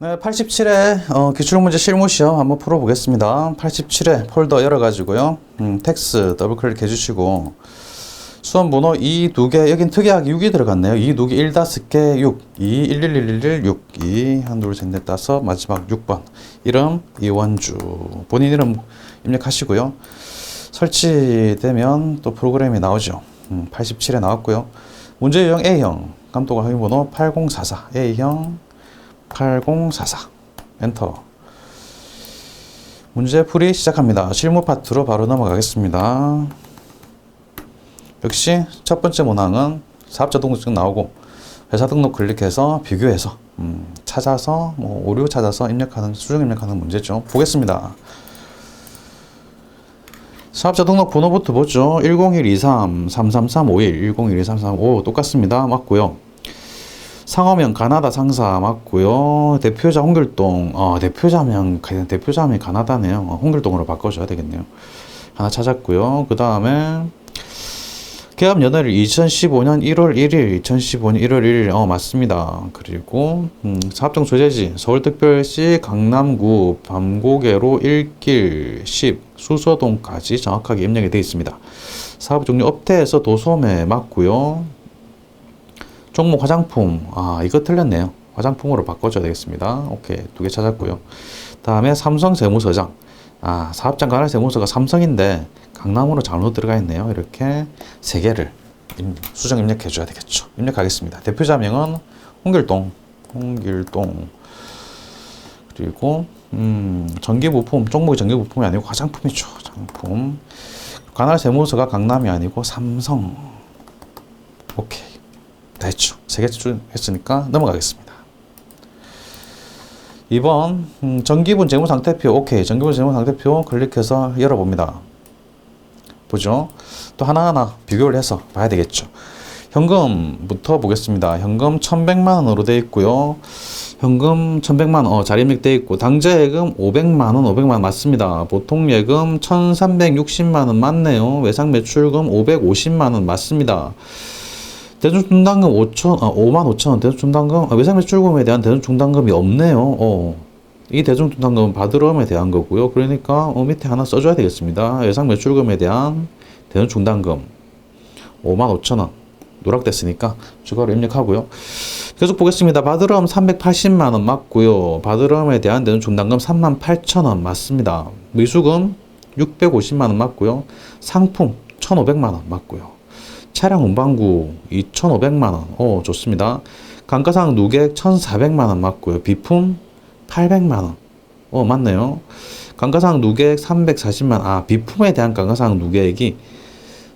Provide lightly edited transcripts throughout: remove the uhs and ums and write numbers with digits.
네, 87회 기출문제 실무시험 한번 풀어보겠습니다. 87회 폴더 열어가지고요. 텍스 더블 클릭 해주시고 수험 번호 2, 2개, 여긴 특이하게 6이 들어갔네요. 2, 2개, 1, 5개, 6, 2, 1, 1, 1, 1, 1, 6, 2, 1, 2, 3, 4, 5, 마지막 6번. 이름 이원주. 본인 이름 입력하시고요. 설치되면 또 프로그램이 나오죠. 87에 나왔고요. 문제 유형 A형, 감독원 확인번호 8044, A형 8044 엔터. 문제 풀이 시작합니다. 실무 파트로 바로 넘어가겠습니다. 역시 첫 번째 문항은 사업자 등록증 나오고 회사 등록 클릭해서 비교해서 찾아서 오류 찾아서 입력하는 수정 입력하는 문제죠. 보겠습니다. 사업자 등록 번호부터 보죠. 10123 33351 1012335 똑같습니다. 맞고요. 상호명 가나다 상사 맞고요. 대표자 홍길동. 대표자면 가나다네요. 홍길동으로 바꿔줘야 되겠네요. 하나 찾았고요. 그 다음에 계약 연회를 2015년 1월 1일 2015년 1월 1일 맞습니다. 그리고 사업장 소재지 서울특별시 강남구 밤고개로 1길 10 수서동까지 정확하게 입력이 되어 있습니다. 사업 종류 업태에서 도소매 맞고요. 종목 화장품. 이거 틀렸네요. 화장품으로 바꿔줘야 되겠습니다. 오케이. 2개 찾았고요. 다음에 삼성 세무서장. 사업장 관할 세무서가 삼성인데 강남으로 잘못 들어가 있네요. 이렇게 3개를 수정 입력해 줘야 되겠죠. 입력하겠습니다. 대표자명은 홍길동. 그리고 전기부품. 종목이 전기부품이 아니고 화장품이죠. 화장품. 관할 세무서가 강남이 아니고 삼성. 오케이. 됐죠. 3개 추출했으니까 넘어가겠습니다. 2번 정기분 재무상태표. 오케이. 정기분 재무상태표 클릭해서 열어봅니다. 보죠. 또 하나하나 비교를 해서 봐야 되겠죠. 현금부터 보겠습니다. 현금 1100만원으로 되어 있고요. 현금 1100만원 자리 입력되어 있고 당좌예금 500만원 맞습니다. 보통예금 1360만원 맞네요. 외상매출금 550만원 맞습니다. 대중중단금 55,000원 대중중단금 외상매출금에 대한 대중중단금이 없네요. 이 대중중단금은 받으러움에 대한 거고요. 그러니까 밑에 하나 써줘야 되겠습니다. 외상매출금에 대한 대중중단금 55,000원 누락됐으니까 추가로 입력하고요. 계속 보겠습니다. 받으러움 380만원 맞고요. 받으러움에 대한 대중중단금 38,000원 맞습니다. 미수금 650만원 맞고요. 상품 1,500만원 맞고요. 차량 운반구 2,500만원. 좋습니다. 감가상 누객 1,400만원 맞고요. 비품 800만원. 맞네요. 감가상 누객 340만원. 비품에 대한 감가상 누객이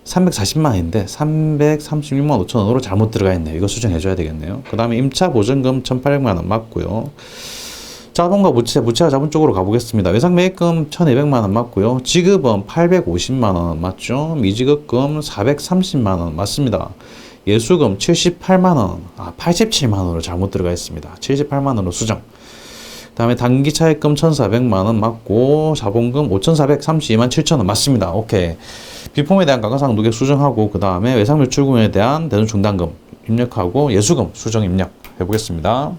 340만원인데 336만 5천원으로 잘못 들어가 있네요. 이거 수정해줘야 되겠네요. 그 다음에 임차 보증금 1,800만원 맞고요. 자본과 부채와 자본 쪽으로 가보겠습니다. 외상매입금 1,200만원 맞고요. 지급은 850만원 맞죠? 미지급금 430만원 맞습니다. 예수금 78만원, 87만원으로 잘못 들어가 있습니다. 78만원으로 수정. 그 다음에 단기차입금 1,400만원 맞고 자본금 5,432만 7천원 맞습니다. 오케이. 비품에 대한 감가상 누객 수정하고 그 다음에 외상매출금에 대한 대중중단금 입력하고 예수금 수정 입력 해보겠습니다.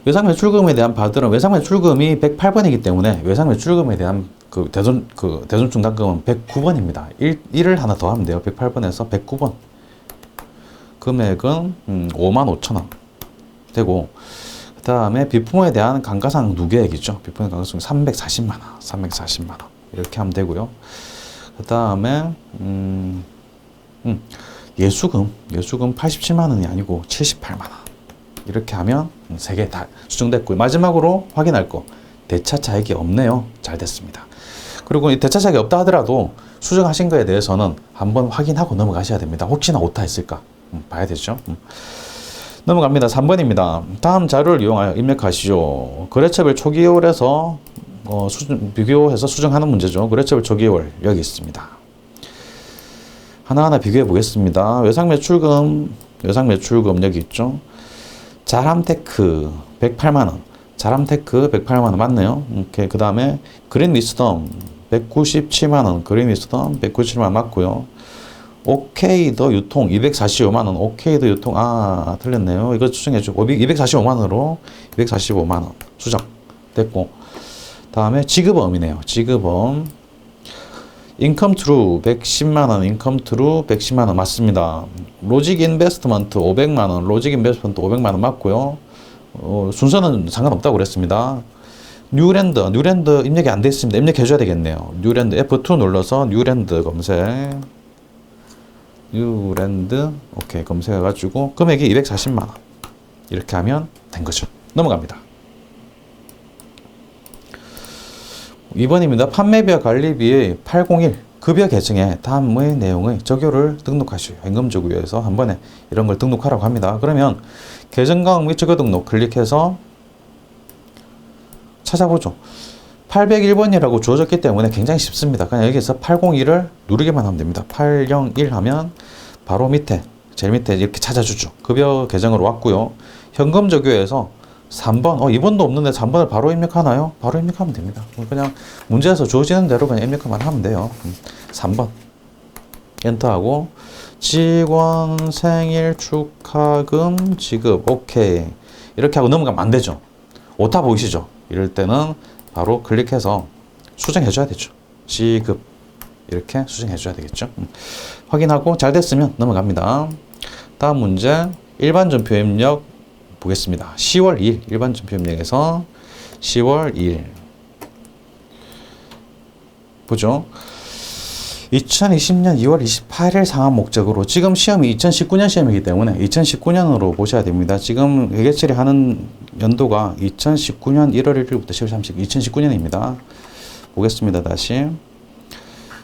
외상매출금에 대한 외상매출금이 108번이기 때문에 외상매출금에 대한 대중중단금은 109번입니다. 1을 하나 더 하면 돼요. 108번에서 109번. 금액은 55,000원 되고 그 다음에 비품에 대한 감가상 누계액이죠. 비품의 감가상 340만원 이렇게 하면 되고요. 그 다음에 예수금 87만원이 아니고 78만원 이렇게 하면 3개 다 수정됐고요. 마지막으로 확인할 거 대차 차익이 없네요. 잘 됐습니다. 그리고 이 대차 차익이 없다 하더라도 수정하신 거에 대해서는 한번 확인하고 넘어가셔야 됩니다. 혹시나 오타 있을까 봐야 되죠. 넘어갑니다. 3번입니다. 다음 자료를 이용하여 입력하시죠. 거래처별 초기월에서 비교해서 수정하는 문제죠. 거래처별 초기월 여기 있습니다. 하나하나 비교해 보겠습니다. 외상매출금 여기 있죠. 자람테크 108만원 자람테크 108만원 맞네요. 오케이. 그 다음에 그린위스덤 197만원 그린위스덤 197만원 맞고요. 오케이더 유통 245만 원. 오케이더 유통 틀렸네요. 이거 수정해줘. 245만 원으로 245만 원 수정 됐고, 다음에 지급음이네요. 지급음 인컴 트루 110만 원, 인컴 트루 110만 원 맞습니다. 로직 인베스트먼트 500만 원, 로직 인베스트먼트 500만 원 맞고요. 순서는 상관없다고 그랬습니다. 뉴랜드 입력이 안 돼 있습니다. 입력해줘야 되겠네요. 뉴랜드 F2 눌러서 뉴랜드 검색. 뉴랜드 오케이 검색해가지고 금액이 240만 원 이렇게 하면 된 거죠. 넘어갑니다. 2번입니다. 판매비와 관리비의 801 급여 계정에 다음의 내용의 적요를 등록하시오. 현금적요에서 한 번에 이런 걸 등록하라고 합니다. 그러면 계정가액 및 적요 등록 클릭해서 찾아보죠. 801번이라고 주어졌기 때문에 굉장히 쉽습니다. 그냥 여기서 801을 누르기만 하면 됩니다. 801 하면 바로 밑에 제일 밑에 이렇게 찾아주죠. 급여 계정으로 왔고요. 현금 적요에서 3번, 2번도 없는데 3번을 바로 입력하나요? 바로 입력하면 됩니다. 그냥 문제에서 주어지는 대로 그냥 입력만 하면 돼요. 3번 엔터하고 직원 생일 축하금 지급 오케이 이렇게 하고 넘어가면 안 되죠. 오타 보이시죠? 이럴 때는 바로 클릭해서 수정해 줘야 되죠. 지급 이렇게 수정해 줘야 되겠죠. 확인하고 잘 됐으면 넘어갑니다. 다음 문제 일반 전표 입력 보겠습니다. 10월 2일 일반 전표 입력에서 10월 2일 보죠. 2020년 2월 28일 상한 목적으로 지금 시험이 2019년 시험이기 때문에 2019년으로 보셔야 됩니다. 지금 회계 처리하는 연도가 2019년 1월 1일부터 10월 30일 2019년입니다. 보겠습니다. 다시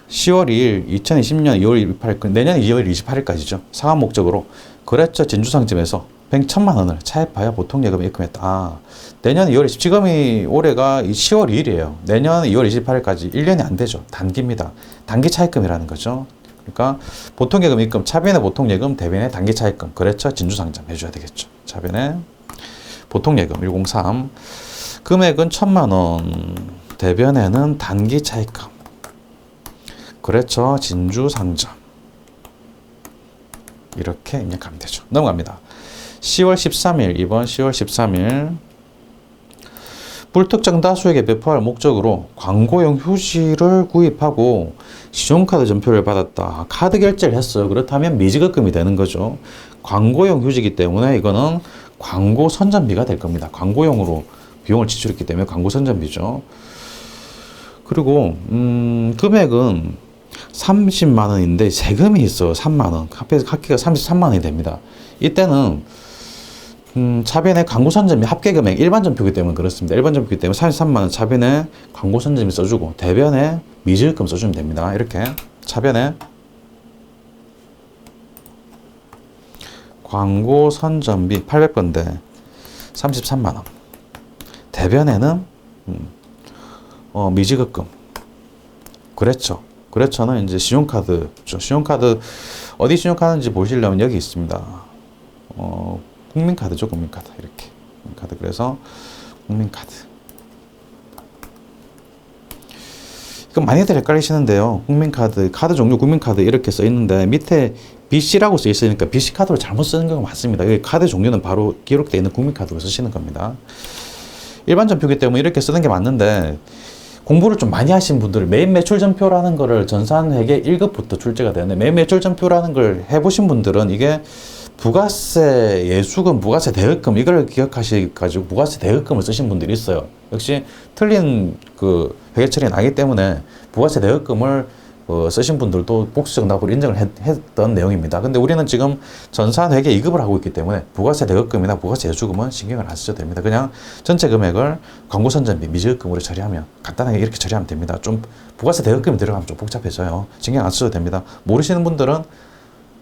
10월 2일 2020년 2월 28일 내년 2월 28일까지죠. 상한 목적으로 거래처 진주상점에서 100,000만 원을 차입하여 보통 예금에 입금했다. 내년 2월 20, 지금이 올해가 10월 2일이에요. 내년 2월 28일까지 1년이 안 되죠. 단기입니다. 단기 차입금이라는 거죠. 그러니까 보통 예금 입금, 차변의 보통 예금, 대변의 단기 차입금, 거래처 진주상점 해줘야 되겠죠. 차변의 보통 예금 103, 금액은 1,000만 원, 대변에는 단기 차입금, 거래처 진주상점 이렇게 입력하면 되죠. 넘어갑니다. 10월 13일, 이번 10월 13일 불특정 다수에게 배포할 목적으로 광고용 휴지를 구입하고 신용카드 전표를 받았다. 카드 결제를 했어요. 그렇다면 미지급금이 되는 거죠. 광고용 휴지이기 때문에 이거는 광고 선전비가 될 겁니다. 광고용으로 비용을 지출했기 때문에 광고 선전비죠. 그리고 금액은 30만 원인데 세금이 있어. 3만 원. 합계가 33만 원이 됩니다. 이때는 차변에 광고 선점비 합계 금액 일반 전표이기 때문에 그렇습니다. 일반 전표이기 때문에 33만 원 차변에 광고 선점비 써주고 대변에 미지급금 써주면 됩니다. 이렇게 차변에 광고 선점비 800건데 33만 원 대변에는 미지급금 그랬죠. 그렇죠는 이제 신용카드 신용카드 어디 신용카드인지 보시려면 여기 있습니다. 국민카드죠. 국민카드 이렇게 국민카드 그래서 국민카드 이거 많이들 헷갈리시는데요. 국민카드 카드 종류 국민카드 이렇게 써 있는데 밑에 BC라고 써 있으니까 BC 카드로 잘못 쓰는 경우가 많습니다. 이 카드 종류는 바로 기록되어 있는 국민카드로 쓰시는 겁니다. 일반 전표이기 때문에 이렇게 쓰는 게 맞는데 공부를 좀 많이 하신 분들 매입 매출 전표라는 거를 전산회계 1급부터 출제가 되는데 매입 매출 전표라는 걸 해보신 분들은 이게 부가세 예수금, 부가세 대额금 이걸 기억하셔가지고 부가세 대额금을 쓰신 분들이 있어요. 역시 틀린 그 회계 처리가 나기 때문에 부가세 대额금을 쓰신 분들도 복수 정답으로 인정을 했던 내용입니다. 근데 우리는 지금 전산 회계 2급을 하고 있기 때문에 부가세 대额금이나 부가세 예수금은 신경을 안 쓰셔도 됩니다. 그냥 전체 금액을 광고 선전비, 미지급금으로 처리하면 간단하게 이렇게 처리하면 됩니다. 좀 부가세 대额금이 들어가면 좀 복잡해져요. 신경 안 쓰셔도 됩니다. 모르시는 분들은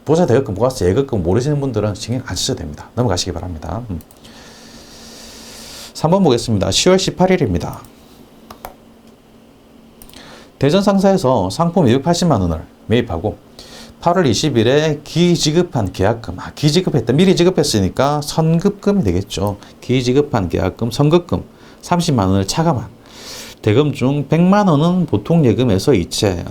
부가세 대额금, 부가세 예급금 모르시는 분들은 신경 안 쓰셔도 됩니다. 넘어가시기 바랍니다. 3번 보겠습니다. 10월 18일입니다. 대전 상사에서 상품 280만 원을 매입하고 8월 20일에 기지급한 계약금, 기지급했다. 미리 지급했으니까 선급금이 되겠죠. 기지급한 계약금, 선급금 30만 원을 차감한 대금 중 100만 원은 보통 예금에서 이체.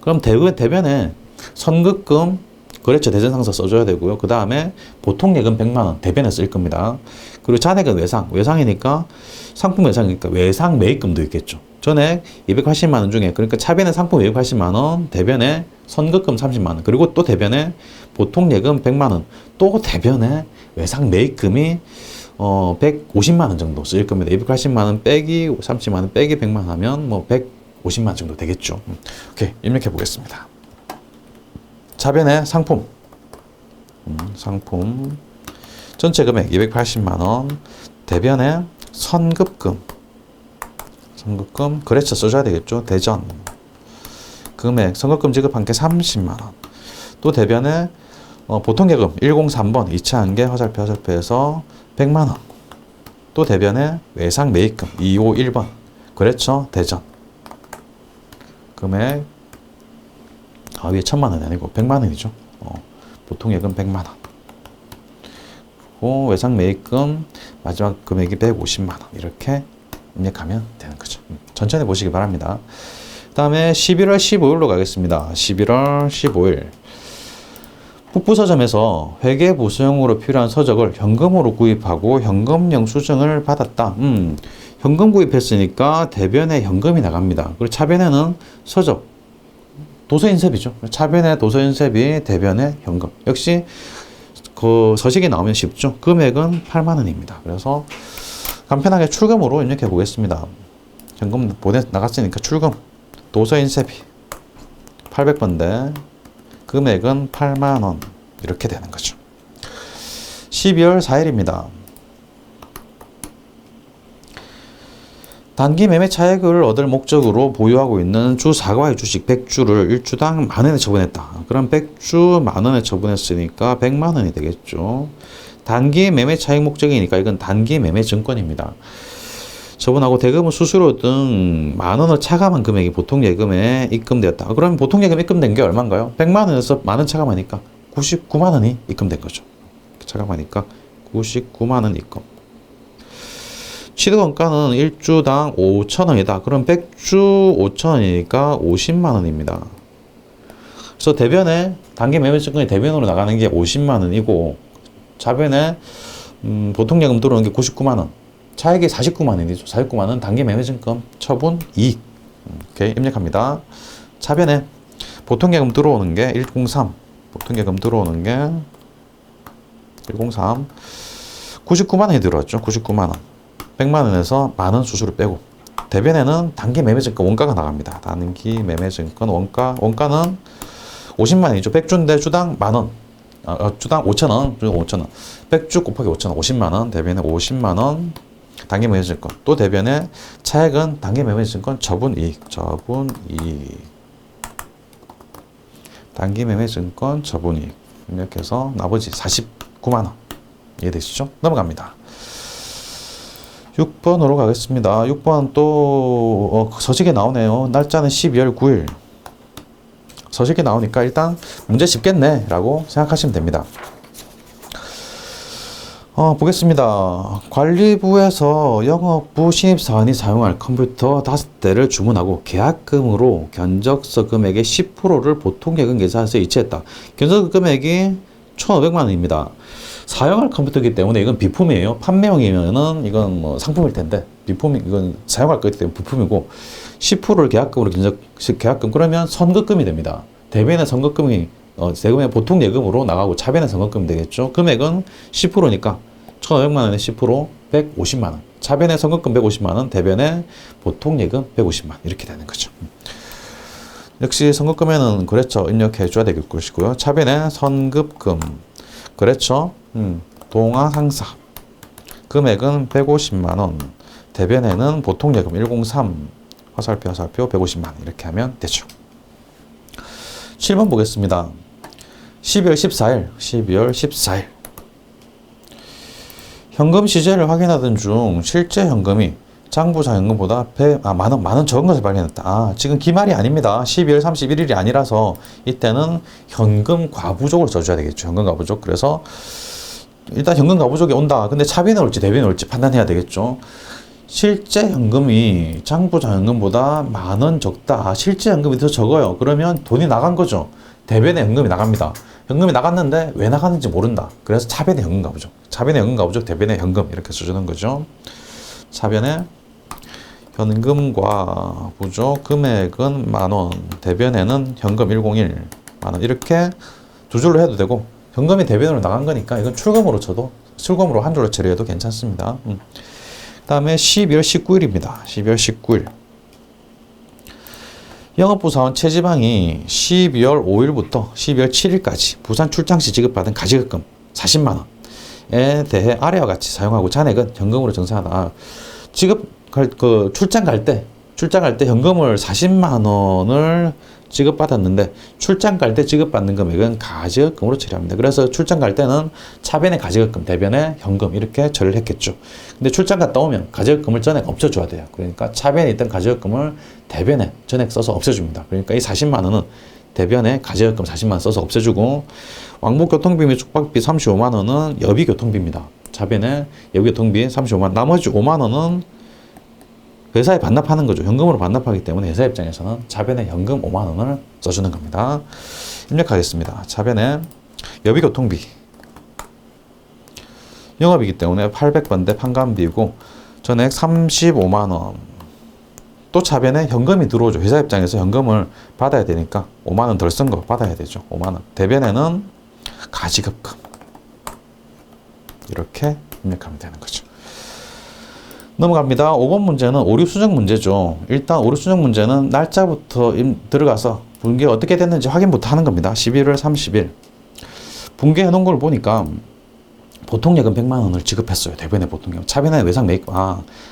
그럼 대변에 선급금 거래처 대전상서 써줘야 되고요. 그 다음에 보통예금 100만원 대변에 쓸 겁니다. 그리고 잔액은 외상이니까 상품 외상이니까 외상 매입금도 있겠죠. 전액 280만원 중에, 그러니까 차변에 상품 매입 80만원, 대변에 선급금 30만원, 그리고 또 대변에 보통예금 100만원, 또 대변에 외상 매입금이 150만원 정도 쓰일 겁니다. 280만원 빼기 30만원 빼기 100만원 하면 뭐 150만원 정도 되겠죠. 오케이, 입력해 보겠습니다. 차변에 상품 전체 금액 280만원, 대변에 선급금 거래처 써줘야 되겠죠. 대전 금액 선급금 지급한 게 30만원, 또 대변에 보통예금 103번 2차 한계 화살표에서 100만원, 또 대변에 외상 매입금 251번 거래처 대전 금액 위에 1000만원이 아니고 100만원이죠. 보통예금 100만원, 그리고 외상 매입금 마지막 금액이 150만원 이렇게 입력하면 되는 거죠. 천천히 보시기 바랍니다. 그 다음에 11월 15일로 가겠습니다. 11월 15일 북부서점에서 회계보수용으로 필요한 서적을 현금으로 구입하고 현금 영수증을 받았다. 현금 구입했으니까 대변에 현금이 나갑니다. 그리고 차변에는 서적, 도서인쇄비죠. 차변에 도서인쇄비, 대변에 현금. 역시 그 서식이 나오면 쉽죠. 금액은 8만원입니다. 그래서 간편하게 출금으로 입력해 보겠습니다. 현금 나갔으니까 출금, 도서인쇄비 800번대, 금액은 8만원 이렇게 되는 거죠. 12월 4일입니다. 단기 매매 차익을 얻을 목적으로 보유하고 있는 주 사과의 주식 100주를 1주당 만원에 처분했다. 그럼 100주 만원에 처분했으니까 100만원이 되겠죠. 단기 매매 차익 목적이니까 이건 단기 매매 증권입니다. 처분하고 대금은 수수료 등 만원을 차감한 금액이 보통예금에 입금되었다. 그러면 보통예금 입금된 게 얼마인가요? 100만원에서 만원 차감하니까 99만원이 입금된 거죠. 차감하니까 99만원 입금. 취득원가는 1주당 5천원이다. 그럼 100주 5천원이니까 50만원입니다. 그래서 대변에 단기 매매 증권이 대변으로 나가는 게 50만원이고 차변에 보통예금 들어오는 게 99만원, 차액이 49만원이죠. 49만원 단기 매매증권 처분 이익. 이렇게 입력합니다. 차변에 보통예금 들어오는 게 103, 보통예금 들어오는 게 103, 99만원이 들어왔죠. 99만원. 100만원에서 만원 수수료 빼고, 대변에는 단기 매매증권 원가가 나갑니다. 단기 매매증권 원가는 50만원이죠. 100주인데 주당 만원. 주당 5천원, 100주 곱하기 5천원, 50만원, 대변에 50만원, 단기 매매증권. 또 대변에 차액은 단기 매매증권 처분이익. 단기 매매증권 처분이익. 이렇게 해서 나머지 49만원. 이해되시죠? 넘어갑니다. 6번으로 가겠습니다. 6번 또 서식에 나오네요. 날짜는 12월 9일. 서식이 나오니까 일단 문제 쉽겠네 라고 생각하시면 됩니다. 보겠습니다. 관리부에서 영업부 신입사원이 사용할 컴퓨터 5대를 주문하고 계약금으로 견적서 금액의 10%를 보통예금 계산해서 이체했다. 견적서 금액이 1,500만원입니다. 사용할 컴퓨터이기 때문에 이건 비품이에요. 판매용이면은 이건 뭐 상품일 텐데, 이건 사용할 거기 때문에 부품이고, 10%를 계약금으로 계약금, 그러면 선급금이 됩니다. 대변의 선급금이 세금의 보통 예금으로 나가고 차변의 선급금이 되겠죠. 금액은 10%니까 1,500만원의 10% 150만원, 차변의 선급금 150만원, 대변의 보통 예금 150만원 이렇게 되는 거죠. 역시 선급금에는 거래처 입력해 줘야 되겠 것이고요. 차변의 선급금 거래처 동아상사 금액은 150만원, 대변에는 보통예금 103 화살표 150만원 이렇게 하면 되죠. 7번 보겠습니다. 12월 14일 현금 시세를 확인하던 중 실제 현금이 장부상 현금보다 만원 적은 것을 발견했다. 지금 기말이 아닙니다. 12월 31일이 아니라서 이때는 현금 과부족으로 써줘야 되겠죠. 현금 과부족. 그래서 일단 현금 과부족이 온다. 근데 차변에 올지 대변에 올지 판단해야 되겠죠. 실제 현금이 장부상 현금보다 만원 적다. 실제 현금이 더 적어요. 그러면 돈이 나간 거죠. 대변에 현금이 나갑니다. 현금이 나갔는데 왜 나갔는지 모른다. 그래서 차변에 현금 가부족. 차변에 현금 가부족, 대변에 현금 이렇게 써주는 거죠. 차변에 현금과 부족 금액은 만원, 대변에는 현금 101 만원 이렇게 두 줄로 해도 되고 현금이 대변으로 나간 거니까 이건 출금으로 쳐도 출금으로 한 줄로 처리해도 괜찮습니다. 그 다음에 12월 19일입니다. 12월 19일 영업부사원 최지방이 12월 5일부터 12월 7일까지 부산 출장 시 지급받은 가지급금 40만 원에 대해 아래와 같이 사용하고 잔액은 현금으로 정산하다. 출장 갈 때 현금을 40만 원을 지급받았는데 출장 갈 때 지급받는 금액은 가지급금으로 처리합니다. 그래서 출장 갈 때는 차변에 가지급금, 대변에 현금 이렇게 처리를 했겠죠. 근데 출장 갔다 오면 가지급금을 전액 없애줘야 돼요. 그러니까 차변에 있던 가지급금을 대변에 전액 써서 없애줍니다. 그러니까 이 40만 원은 대변에 가지급금 40만 원 써서 없애주고 왕복교통비 및 숙박비 35만 원은 여비교통비입니다. 차변에 여비교통비 35만 원, 나머지 5만 원은 회사에 반납하는 거죠. 현금으로 반납하기 때문에 회사 입장에서는 차변에 현금 5만 원을 써주는 겁니다. 입력하겠습니다. 차변에 여비교통비 영업이기 때문에 800번대 판관비이고 전액 35만 원. 또 차변에 현금이 들어오죠. 회사 입장에서 현금을 받아야 되니까 5만 원 덜 쓴 거 받아야 되죠. 5만 원. 대변에는 가지급금 이렇게 입력하면 되는 거죠. 넘어갑니다. 5번 문제는 오류 수정 문제죠. 일단 오류 수정 문제는 날짜부터 들어가서 분계 어떻게 됐는지 확인부터 하는 겁니다. 11월 30일 분계해 놓은 걸 보니까 보통예금 100만 원을 지급했어요. 대변에 보통예금. 차변에 외상 매입금.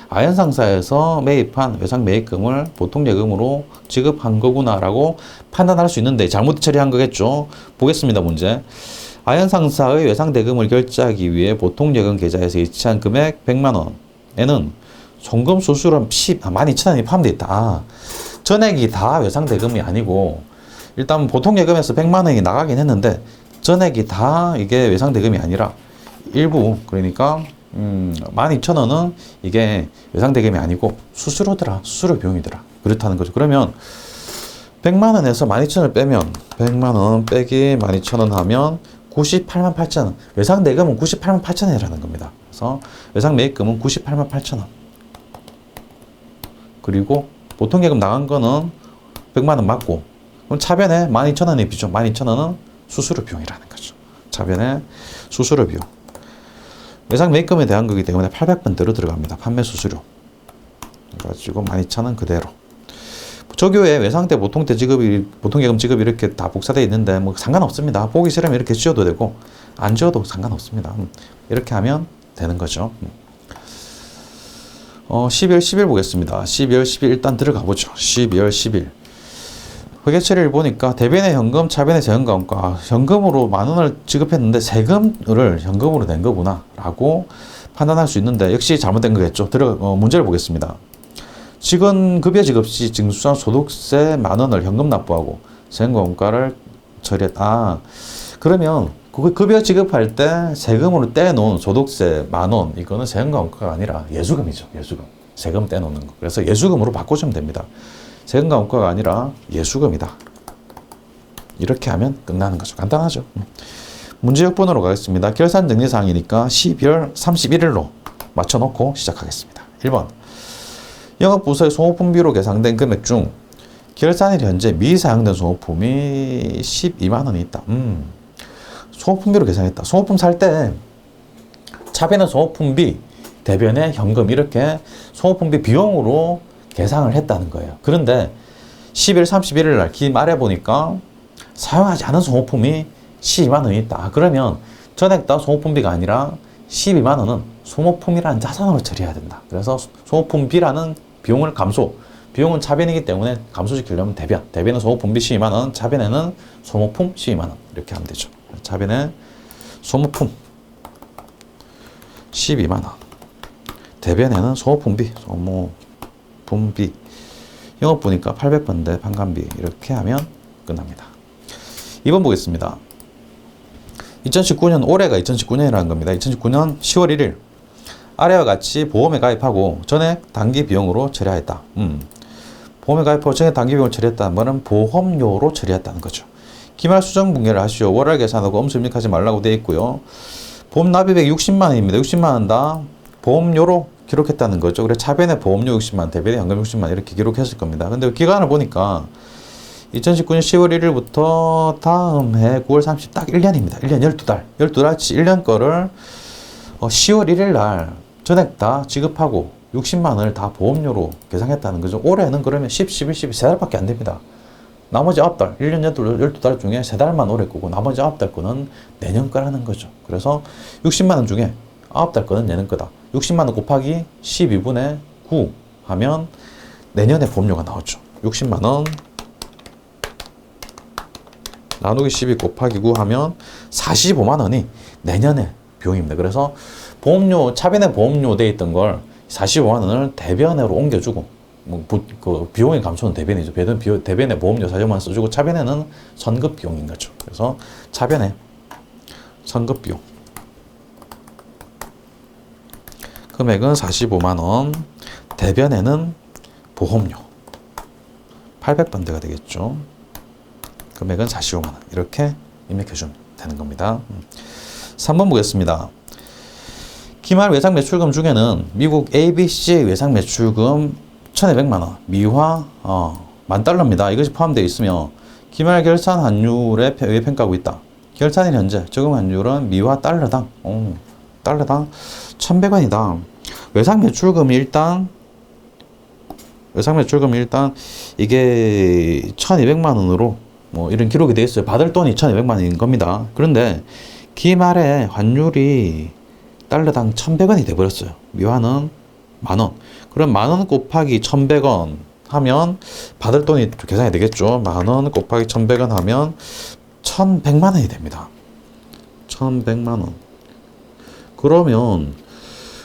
아현상사에서 매입한 외상 매입금을 보통예금으로 지급한 거구나라고 판단할 수 있는데 잘못 처리한 거겠죠. 보겠습니다. 문제. 아현상사의 외상대금을 결제하기 위해 보통예금 계좌에서 이체한 금액 100만 원에는 송금 수수료 12,000원이 포함되어 있다. 전액이 다 외상대금이 아니고 일단 보통예금에서 100만 원이 나가긴 했는데 전액이 다 이게 외상대금이 아니라 일부, 그러니까 12,000원은 이게 외상대금이 아니고 수수료더라. 수수료 비용이더라. 그렇다는 거죠. 그러면 100만 원에서 12,000원을 빼면 100만 원 빼기 12,000원 하면 98만 8천원. 외상대금은 98만 8천원이라는 겁니다. 그래서 외상매입금은 98만 8천원. 그리고 보통예금 나간 거는 100만 원 맞고 그럼 차변에 12,000원이 비죠. 12,000원은 수수료 비용이라는 거죠. 차변에 수수료 비용. 외상매입금에 대한 거기 때문에 800번대로 들어갑니다. 판매 수수료. 그래가지고 12,000원 그대로. 조교에 외상대 보통대 지급이 보통예금 지급이 이렇게 다 복사되어 있는데 뭐 상관없습니다. 보기 싫으면 이렇게 지어도 되고 안 지어도 상관없습니다. 이렇게 하면 되는 거죠. 12월 10일 보겠습니다. 12월 10일 일단 들어가 보죠. 12월 10일 회계처리를 보니까 대변의 현금, 차변의 세금과원가 현금으로 10,000원을 지급했는데 세금을 현금으로 낸 거구나 라고 판단할 수 있는데 역시 잘못된 거겠죠. 문제를 보겠습니다. 직원 급여 지급 시 징수한 소득세 10,000원을 현금 납부하고 세금과 원가를 처리했다. 그러면 그 급여 지급할 때 세금으로 떼놓은 소득세 10,000원 이거는 세금과 원가가 아니라 예수금이죠. 예수금. 세금 떼놓는 거. 그래서 예수금으로 바꾸시면 됩니다. 세금과 원가가 아니라 예수금이다. 이렇게 하면 끝나는 거죠. 간단하죠. 문제 6번으로 가겠습니다. 결산 정리사항이니까 12월 31일로 맞춰놓고 시작하겠습니다. 1번. 영업부서의 소모품비로 계산된 금액 중 결산일 현재 미사용된 소모품이 12만 원이 있다. 소모품비로 계산했다. 소모품 살 때 차변에 소모품비, 대변에 현금 이렇게 소모품비 비용으로 계산을 했다는 거예요. 그런데 12월 31일 날 기 말해 보니까 사용하지 않은 소모품이 12만 원이 있다. 그러면 전액 다 소모품비가 아니라 12만 원은 소모품이라는 자산으로 처리해야 된다. 그래서 소모품비라는 비용을 비용은 차변이기 때문에 감소시키려면 대변은 소모품비 12만 원, 차변에는 소모품 12만 원 이렇게 하면 되죠. 차변에 소모품 12만 원, 대변에는 소모품비 영업 보니까 800번대 판관비 이렇게 하면 끝납니다. 2번 보겠습니다. 2019년 올해가 2019년이라는 겁니다. 2019년 10월 1일 아래와 같이 보험에 가입하고 전액 단기 비용으로 처리하였다. 보험에 가입하고 전액 단기 비용을 처리했다는 말은 보험료로 처리했다는 거죠. 기말 수정 붕괴를 하시오. 월할 계산하고 엄수 입력하지 말라고 되어 있고요. 보험 납입액 60만 원입니다. 60만 원 다 보험료로 기록했다는 거죠. 그래서 차변에 보험료 60만 원, 대변에 현금 60만 원 이렇게 기록했을 겁니다. 근데 기간을 보니까 2019년 10월 1일부터 다음 해 9월 30, 딱 1년입니다. 1년 12달. 12달치 1년 거를 10월 1일 날 전액 다 지급하고 60만 원을 다 보험료로 계산했다는 거죠. 올해는 그러면 10, 11, 12, 3달밖에 안 됩니다. 나머지 9달, 1년 12달 중에 3달만 올해 거고 나머지 9달 거는 내년 거라는 거죠. 그래서 60만 원 중에 9달 거는 내년 거다. 60만 원 곱하기 12분의 9 하면 내년에 보험료가 나오죠. 60만 원 나누기 12 곱하기 9 하면 45만 원이 내년에 비용입니다. 그래서 보험료, 차변에 보험료 돼 있던 걸 45만 원을 대변으로 옮겨주고, 그 비용의 감소는 대변이죠. 대변에 보험료 45만 원 써주고, 차변에는 선급 비용인 거죠. 그래서 차변에 선급 비용. 금액은 45만 원, 대변에는 보험료 800번대가 되겠죠. 금액은 45만 원. 이렇게 입력해주면 되는 겁니다. 3번 보겠습니다. 기말 외상 매출금 중에는 미국 ABC의 외상 매출금 1,200만 원, 미화 $10,000입니다. 이것이 포함되어 있으며 기말 결산 환율에 평가하고 있다. 결산일 현재 적용 환율은 미화 달러당 1,100원이다. 외상 매출금이 일단 이게 1,200만 원으로 이런 기록이 되어 있어요. 받을 돈이 1,200만 원인 겁니다. 그런데 기말에 환율이 달러당 1,100원이 돼버렸어요. 미화는 $10,000. 그럼 $10,000 곱하기 1,100원 하면 받을 돈이 계산이 되겠죠. $10,000 곱하기 1,100원 하면 1,100만 원이 됩니다. 1,100만 원. 그러면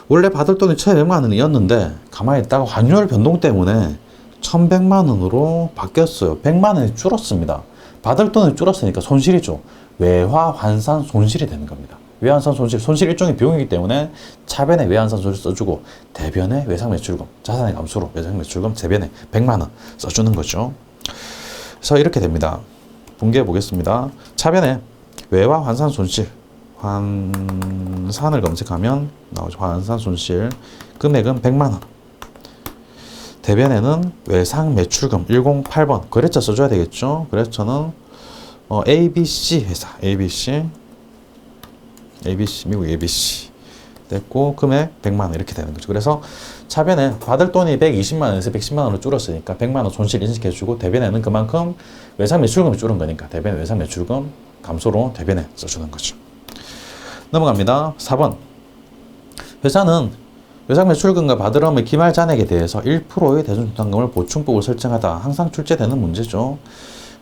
원래 받을 돈이 1,200만 원이었는데 가만히 있다가 환율 변동 때문에 1,100만 원으로 바뀌었어요. 100만 원이 줄었습니다. 받을 돈이 줄었으니까 손실이죠. 외화 환산 손실이 되는 겁니다. 외환산 손실 일종의 비용이기 때문에 차변에 외환산 손실 써주고 대변에 외상 매출금, 자산의 감소로 외상 매출금, 대변에 100만 원 써주는 거죠. 그래서 이렇게 됩니다. 분개해 보겠습니다. 차변에 외화 환산 손실, 환산을 검색하면 나오죠. 환산 손실 금액은 100만 원. 대변에는 외상 매출금 108번 거래처 써줘야 되겠죠. 거래처는 ABC 회사, 미국 ABC 됐고 금액 100만 원 이렇게 되는 거죠. 그래서 차변에 받을 돈이 120만 원에서 110만 원으로 줄었으니까 100만 원 손실 인식해주고 대변에는 그만큼 외상 매출금이 줄은 거니까 대변 외상 매출금 감소로 대변에 써주는 거죠. 넘어갑니다. 4번. 회사는 외상 매출금과 받으러의 기말 잔액에 대해서 1%의 대손상금을 보충법을 설정하다. 항상 출제되는 문제죠.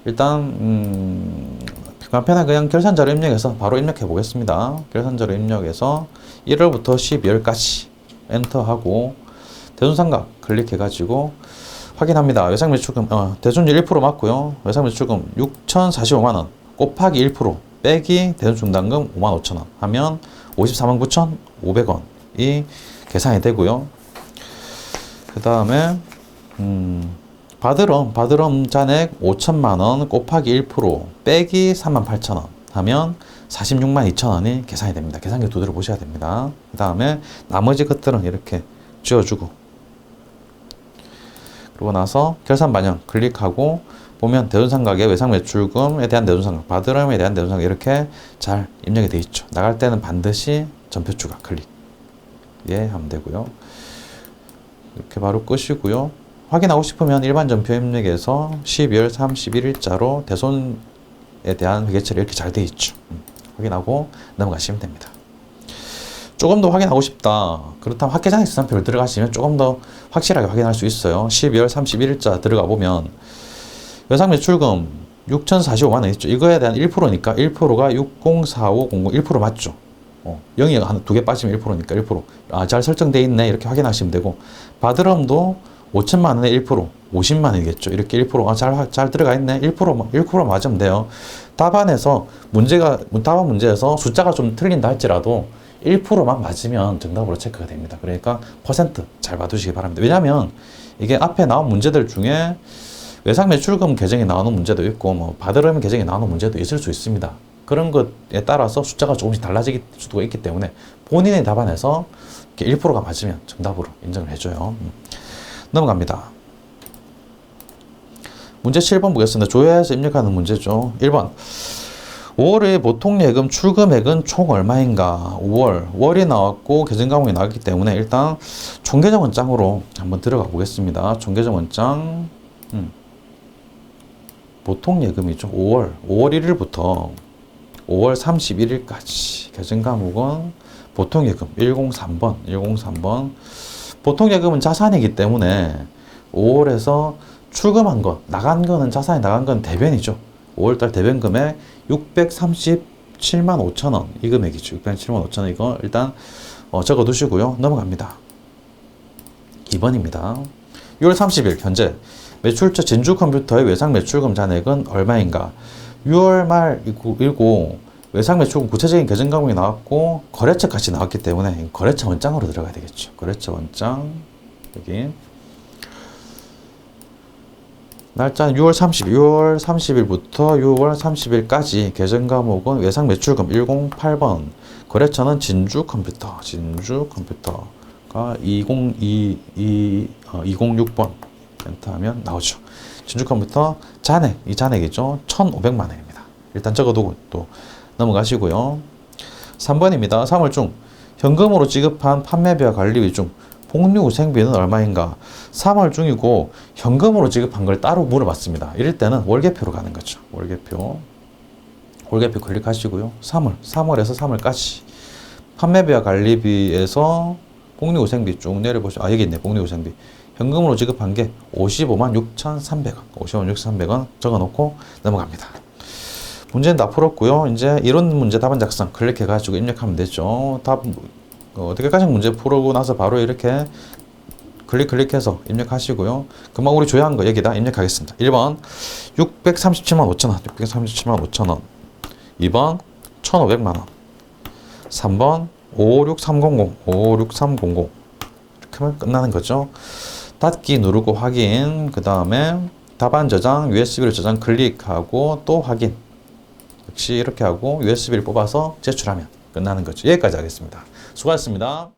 일단 간편하게 그냥 결산자료 입력해서 바로 입력해 보겠습니다. 결산자료 입력해서 1월부터 12월까지 엔터하고 대손상각 클릭해 가지고 확인합니다. 외상 매출금 대손율 1% 맞고요. 외상 매출금 6,045만 원 곱하기 1% 빼기 대손충당금 55,000원 하면 549,500원이 계산이 되고요. 그 다음에 받으럼 잔액 5천만 원 곱하기 1% 빼기 38,000원 하면 46만 2천원이 계산이 됩니다. 계산기 두드려 보셔야 됩니다. 그 다음에 나머지 것들은 이렇게 지워주고 그러고 나서 결산 반영 클릭하고 보면 대손상각의 외상 매출금에 대한 대손상각, 받으럼에 대한 대손상각 이렇게 잘 입력이 되어 있죠. 나갈 때는 반드시 전표 추가 클릭 하면 되고요. 이렇게 바로 끄시고요. 확인하고 싶으면 일반 전표 입력에서 12월 31일자로 대손에 대한 회계처리 이렇게 잘 되어 있죠. 확인하고 넘어가시면 됩니다. 조금 더 확인하고 싶다. 그렇다면 합계장액수산표를 들어가시면 조금 더 확실하게 확인할 수 있어요. 12월 31일자 들어가 보면 외상 매출금 6,045만 원 있죠. 이거에 대한 1%니까 1%가 604500 1% 맞죠. 0이 한 두 개 빠지면 1%니까 1%. 잘 설정되어 있네. 이렇게 확인하시면 되고 받으럼도 5천만 원에 1%, 50만 원이겠죠. 이렇게 1%, 잘 들어가 있네. 1% 맞으면 돼요. 답안에서 답안 문제에서 숫자가 좀 틀린다 할지라도 1%만 맞으면 정답으로 체크가 됩니다. 그러니까 퍼센트 잘 봐두시기 바랍니다. 왜냐하면 이게 앞에 나온 문제들 중에 외상 매출금 계정이 나오는 문제도 있고 뭐 바드러미 계정이 나오는 문제도 있을 수 있습니다. 그런 것에 따라서 숫자가 조금씩 달라질 수도 있기 때문에 본인의 답안에서 1%가 맞으면 정답으로 인정을 해줘요. 넘어갑니다. 문제 7번 보겠습니다. 조회해서 입력하는 문제죠. 1번 5월의 보통 예금 출금액은 총 얼마인가? 5월 월이 나왔고 계정 과목이 나왔기 때문에 일단 총계정 원장으로 한번 들어가 보겠습니다. 총계정 원장 보통 예금이죠. 5월 1일부터 5월 31일까지 계정 과목은 보통 예금 103번 보통 예금은 자산이기 때문에 5월에서 출금한 것, 나간 거는 자산이 나간 건 대변이죠. 5월달 대변 금액 637만 5천 원, 이 금액이죠. 637만 5천 원, 이거 일단 적어 두시고요. 넘어갑니다. 2번입니다. 6월 30일 현재 매출처 진주컴퓨터의 외상 매출금 잔액은 얼마인가? 6월 말이고 외상 매출금 구체적인 계정 과목이 나왔고 거래처까지 나왔기 때문에 거래처 원장으로 들어가야 되겠죠. 거래처 원장 여기 날짜는 6월 30일부터 6월 30일까지 계정 과목은 외상 매출금 108번, 거래처는 진주컴퓨터가 206번 엔터하면 나오죠. 진주컴퓨터 잔액, 이 잔액이죠. 1,500만 원입니다. 일단 적어두고 또 넘어가시고요. 3번입니다. 3월 중 현금으로 지급한 판매비와 관리비 중 복리후생비는 얼마인가? 3월 중이고 현금으로 지급한 걸 따로 물어봤습니다. 이럴 때는 월계표로 가는 거죠. 월계표 클릭하시고요. 3월에서 3월까지 판매비와 관리비에서 복리후생비 쭉 내려보시면 여기 있네. 복리후생비 현금으로 지급한 게 55만 6,300원 적어놓고 넘어갑니다. 문제는 다 풀었고요. 이제 이론 문제 답안 작성 클릭해가지고 입력하면 되죠. 답 어떻게까지 문제 풀고 나서 바로 이렇게 클릭해서 입력하시고요. 금방 우리 조회한 거 여기다 입력하겠습니다. 1번 637만 5천원 637만 5천원 2번 1,500만원 3번 56300 이렇게 하면 끝나는 거죠. 닫기 누르고 확인, 그 다음에 답안 저장, USB로 저장 클릭하고 또 확인. 역시 이렇게 하고 USB를 뽑아서 제출하면 끝나는 거죠. 여기까지 하겠습니다. 수고하셨습니다.